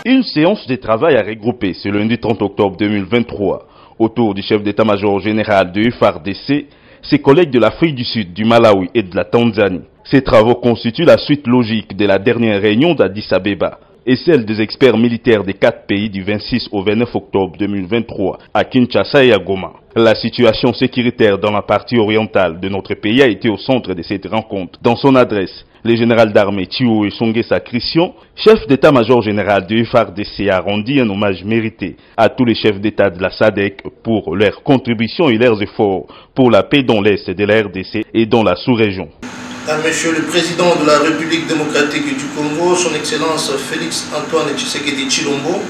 Une séance de travail a regroupé ce lundi 30 octobre 2023 autour du chef d'état-major général de FARDC, ses collègues de l'Afrique du Sud, du Malawi et de la Tanzanie. Ces travaux constituent la suite logique de la dernière réunion d'Addis Abeba et celle des experts militaires des 4 pays du 26 au 29 octobre 2023 à Kinshasa et à Goma. La situation sécuritaire dans la partie orientale de notre pays a été au centre de cette rencontre. Dans son adresse, le général d'armée Thiou Esongesa Christian, chef d'état-major général de FARDC, a rendu un hommage mérité à tous les chefs d'état de la SADC pour leur contribution et leurs efforts pour la paix dans l'est de la RDC et dans la sous-région. À Monsieur le Président de la République démocratique du Congo, son Excellence Félix Antoine Tshisekedi Tshilombo,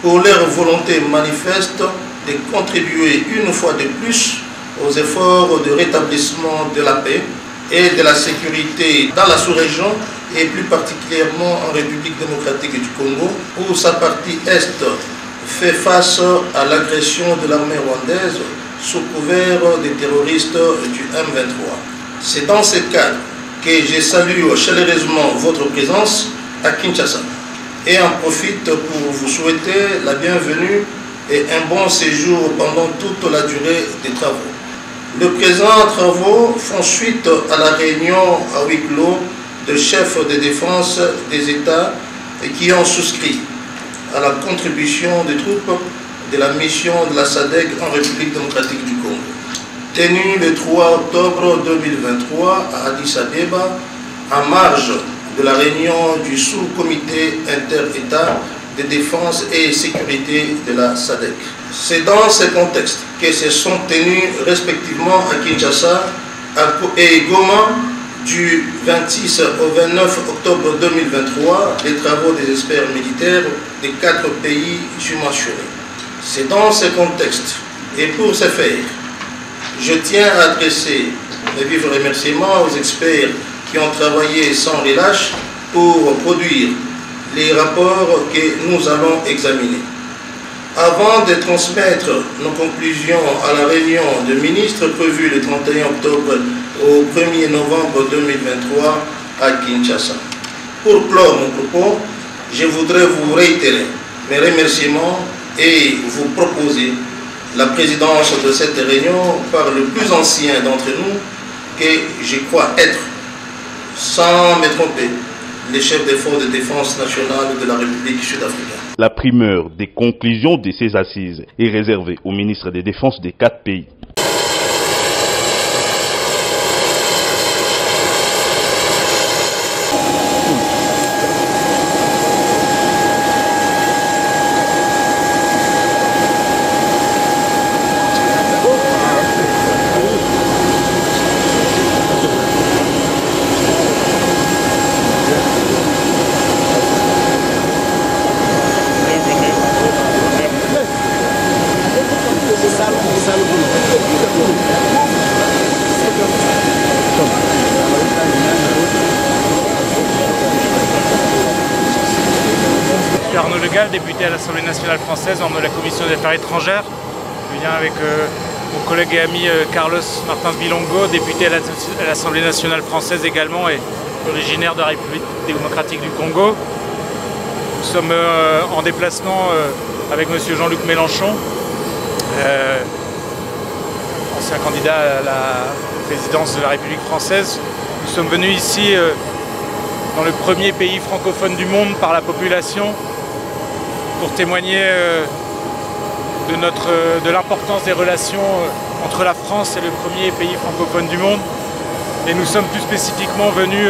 pour leur volonté manifeste de contribuer une fois de plus aux efforts de rétablissement de la paix et de la sécurité dans la sous-région et plus particulièrement en République démocratique du Congo, où sa partie Est fait face à l'agression de l'armée rwandaise sous couvert des terroristes du M23. C'est dans ce cadre que je salue chaleureusement votre présence à Kinshasa et en profite pour vous souhaiter la bienvenue et un bon séjour pendant toute la durée des travaux. Les présents travaux font suite à la réunion à huis clos de chefs de défense des États qui ont souscrit à la contribution des troupes de la mission de la SADC en République démocratique du Congo. Tenu le 3 octobre 2023 à Addis Abeba, en marge de la réunion du sous-comité inter-État de défense et sécurité de la SADC. C'est dans ce contexte que se sont tenus respectivement à Kinshasa et Goma du 26 au 29 octobre 2023 les travaux des experts militaires des 4 pays mentionnés. C'est dans ce contexte et pour ce faire, je tiens à adresser mes vifs remerciements aux experts qui ont travaillé sans relâche pour produire les rapports que nous allons examiner. Avant de transmettre nos conclusions à la réunion de ministres prévue le 31 octobre au 1er novembre 2023 à Kinshasa. Pour clore mon propos, je voudrais vous réitérer mes remerciements et vous proposer la présidence de cette réunion par le plus ancien d'entre nous que je crois être, sans me tromper, les chefs des forces de défense nationale de la République sud-africaine. La primeur des conclusions de ces assises est réservée au ministre des Défenses des 4 pays. Arnaud Legal, député à l'Assemblée nationale française, membre de la Commission des affaires étrangères. Je viens avec mon collègue et ami Carlos Martins Bilongo, député à l'Assemblée nationale française également et originaire de la République démocratique du Congo. Nous sommes en déplacement avec M. Jean-Luc Mélenchon, ancien candidat à la présidence de la République française. Nous sommes venus ici dans le premier pays francophone du monde par la population pour témoigner de l'importance des relations entre la France et le premier pays francophone du monde. Et nous sommes plus spécifiquement venus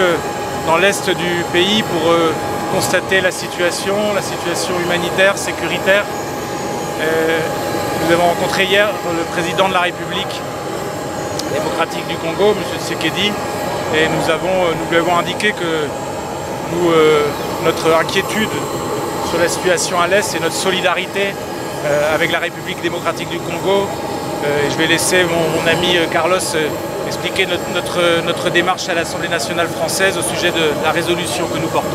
dans l'est du pays pour constater la situation humanitaire, sécuritaire. Nous avons rencontré hier le président de la République démocratique du Congo, M. Tshisekedi, et nous lui avons indiqué que notre inquiétude sur la situation à l'Est et notre solidarité avec la République démocratique du Congo. Je vais laisser mon ami Carlos expliquer notre démarche à l'Assemblée nationale française au sujet de la résolution que nous portons.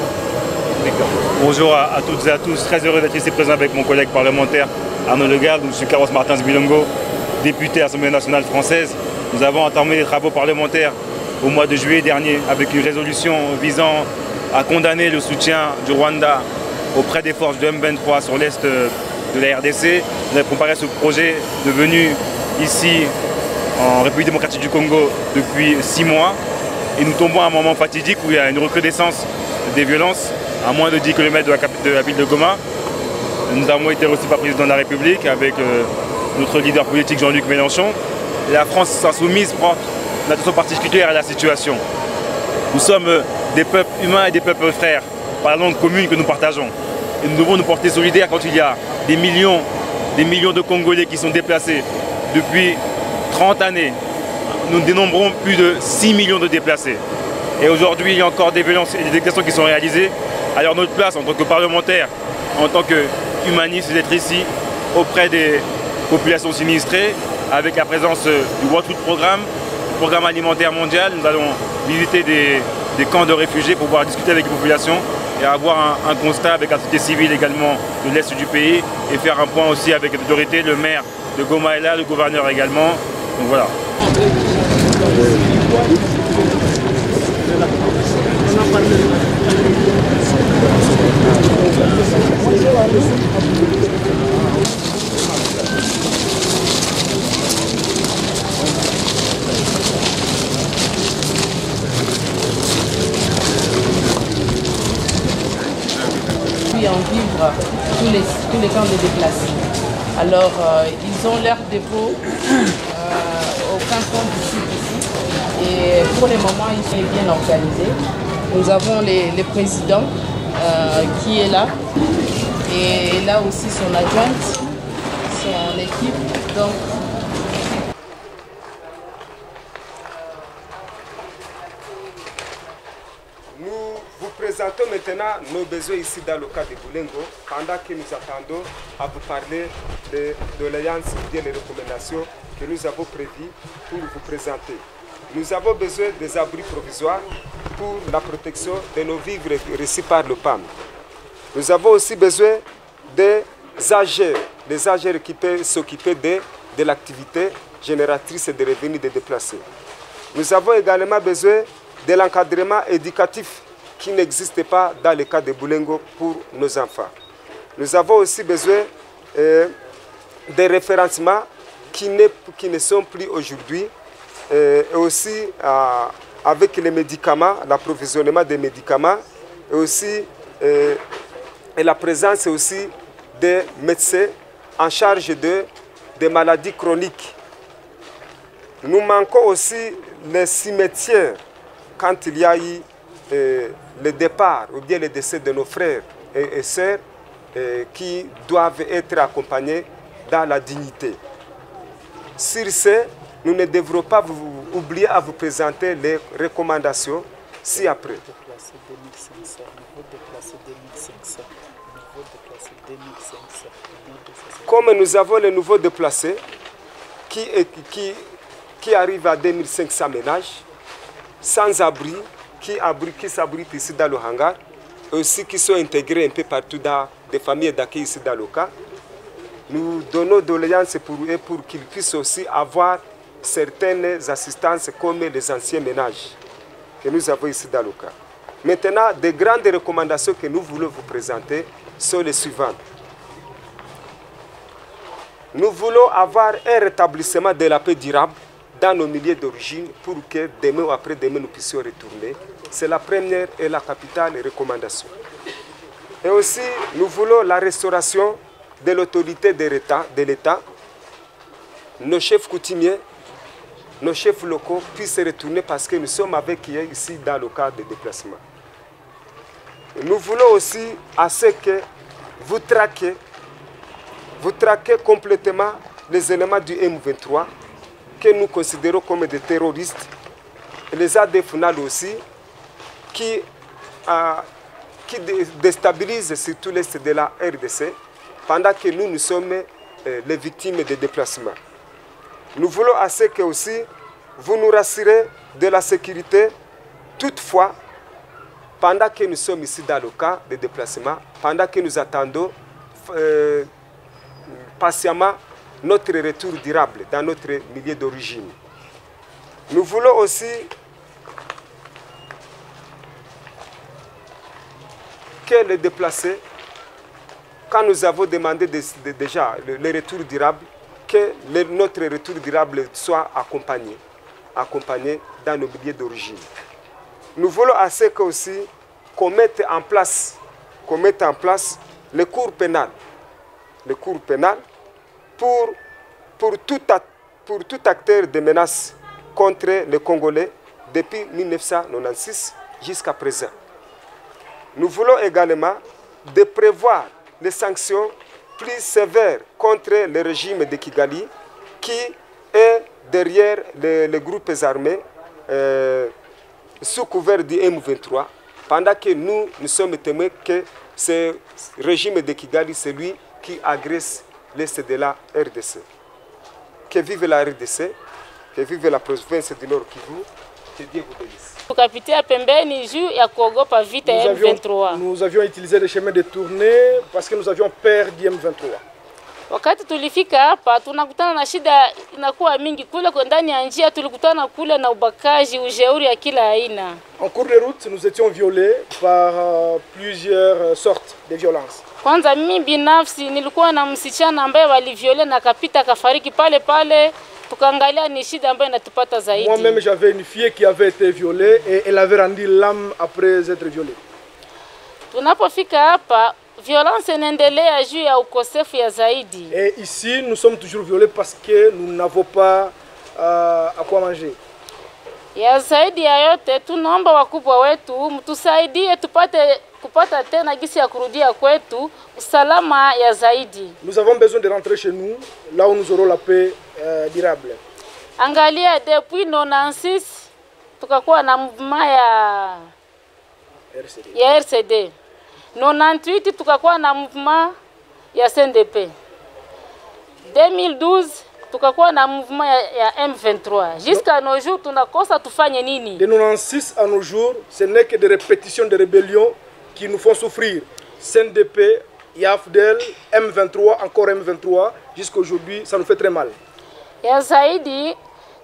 Bonjour à toutes et à tous, très heureux d'être ici présent avec mon collègue parlementaire Arnaud Legal. Je suis Carlos Martins Bilongo, député à l'Assemblée nationale française. Nous avons entamé les travaux parlementaires au mois de juillet dernier avec une résolution visant à condamner le soutien du Rwanda auprès des forces de M23 sur l'est de la RDC. Nous avons préparé ce projet de venue ici en République démocratique du Congo depuis 6 mois. Et nous tombons à un moment fatidique où il y a une recrudescence des violences à moins de 10 km de la ville de Goma. Nous avons été reçus par le président de la République avec notre leader politique Jean-Luc Mélenchon. Et la France insoumise prend une attention particulière à la situation. Nous sommes des peuples humains et des peuples frères par la langue commune que nous partageons. Et nous devons nous porter solidaires quand il y a des millions de Congolais qui sont déplacés depuis 30 années. Nous dénombrons plus de 6 millions de déplacés. Et aujourd'hui, il y a encore des violences et des exactions qui sont réalisées. Alors notre place en tant que parlementaire, en tant qu'humaniste, c'est d'être ici auprès des populations sinistrées, avec la présence du World Food Programme, Programme alimentaire mondial. Nous allons visiter des camps de réfugiés pour pouvoir discuter avec les populations et avoir un constat avec la société civile également de l'Est du pays et faire un point aussi avec les autorités, le maire de Goma est là, le gouverneur également. Donc voilà. En vivre tous les camps de déplacés. Alors, ils ont leur dépôt au fin fond du site ici. Et pour le moment, ils sont bien organisés. Nous avons le président qui est là. Et là aussi son adjointe, son équipe. Donc, présentons maintenant nos besoins ici dans le cas de Boulengo, pendant que nous attendons à vous parler de doléances ou bien les recommandations que nous avons prévues pour vous présenter. Nous avons besoin des abris provisoires pour la protection de nos vivres reçus par le PAM. Nous avons aussi besoin des AGR qui peuvent s'occuper de l'activité génératrice de revenus des déplacés. Nous avons également besoin de l'encadrement éducatif qui n'existe pas dans le cas de Boulengo pour nos enfants. Nous avons aussi besoin des référencements qui ne sont plus aujourd'hui, et aussi avec les médicaments, l'approvisionnement des médicaments, et aussi et la présence aussi des médecins en charge des maladies chroniques. Nous manquons aussi les cimetières quand il y a eu le départ ou bien le décès de nos frères et sœurs qui doivent être accompagnés dans la dignité. Sur ce, nous ne devrons pas oublier à vous présenter les recommandations ci-après. Comme nous avons les nouveaux déplacés qui arrivent à 2500 ménages, sans abri, qui s'abritent ici dans le hangar, et aussi qui sont intégrés un peu partout dans des familles d'accueil ici dans le cas. Nous donnons doléances pour eux pour qu'ils puissent aussi avoir certaines assistances comme les anciens ménages que nous avons ici dans le cas. Maintenant, des grandes recommandations que nous voulons vous présenter sont les suivantes. Nous voulons avoir un rétablissement de la paix durable dans nos milieux d'origine pour que demain ou après-demain nous puissions retourner. C'est la première et la capitale recommandation. Et aussi, nous voulons la restauration de l'autorité de l'État. Nos chefs coutumiers, nos chefs locaux puissent retourner parce que nous sommes avec eux ici dans le cadre de déplacement. Et nous voulons aussi à ce que vous traquez complètement les éléments du M23 que nous considérons comme des terroristes, et les ADF-NAL aussi, qui déstabilisent surtout l'Est de la RDC, pendant que nous sommes les victimes des déplacements. Nous voulons à ce que aussi vous nous rassurez de la sécurité, toutefois, pendant que nous sommes ici dans le cas de déplacement, pendant que nous attendons patiemment notre retour durable dans notre milieu d'origine. Nous voulons aussi que les déplacés quand nous avons demandé déjà le retour durable, que notre retour durable soit accompagné dans nos milieux d'origine. Nous voulons assez que aussi qu'on mette en place le cours pénal pour tout acteur de menace contre les Congolais depuis 1996 jusqu'à présent. Nous voulons également de prévoir des sanctions plus sévères contre le régime de Kigali qui est derrière les groupes armés sous couvert du M23, pendant que nous sommes témoins que ce régime de Kigali, c'est lui qui agresse l'Est de la RDC. Que vive la RDC, que vive la province du Nord Kivu, que Dieu vous bénisse. Nous avions utilisé les chemins détournés parce que nous avions peur du M23. Wakati tulifika hapa tunakutana na shida inakuwa mingi kule kwa ndani ya njia, tulikutana kule na ubakaji, ujeuri ya kila aina. En cours de route, nous étions violés par plusieurs sortes de violences. Kwanza mimi binafsi nilikuwa na msichana ambaye waliviole na kapita kafariki pale pale, tukaangalia ni shida ambayo inatupata zaidi. Moi-même j'avais une fille qui avait été violée et elle avait rendu l'âme après être violée. Tunapofika hapa violence inaendelea juu ya ukosefu ya zaidi. Et ici nous sommes toujours violés parce que nous n'avons pas à quoi manger. Ya zaidi ya yote tunaomba wakubwa wetu mtusaidie kupata tena gisi ya kurudia kwetu usalama ya zaidi. Nous avons besoin de rentrer chez nous là où nous aurons la paix durable. Angalia depuis 96 tukakuwa na mouvement ya RCD. 98 tukakuwa na mouvement ya CNDP. 2012 tukakuwa na mouvement ya M23. Jusqu'à nos jours tunakosa tufanye nini? De 96 à nos jours, ce n'est que des répétitions de rébellions qui nous font souffrir. CNDP, YAFDEL, M23, encore M23, jusqu'à aujourd'hui, ça nous fait très mal. Ya zaidi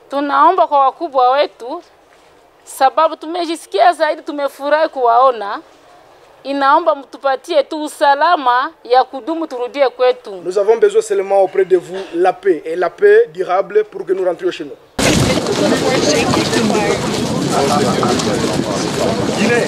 tunaomba kwa wakubwa wetu sababu tumejisikia zaidi tumefurahi kuwaona. Inaomba mtupatie tu usalama ya kudumu turudie kwetu. Nous avons besoin seulement auprès de vous la paix et la paix durable pour que nous rentrions chez nous. Guinée.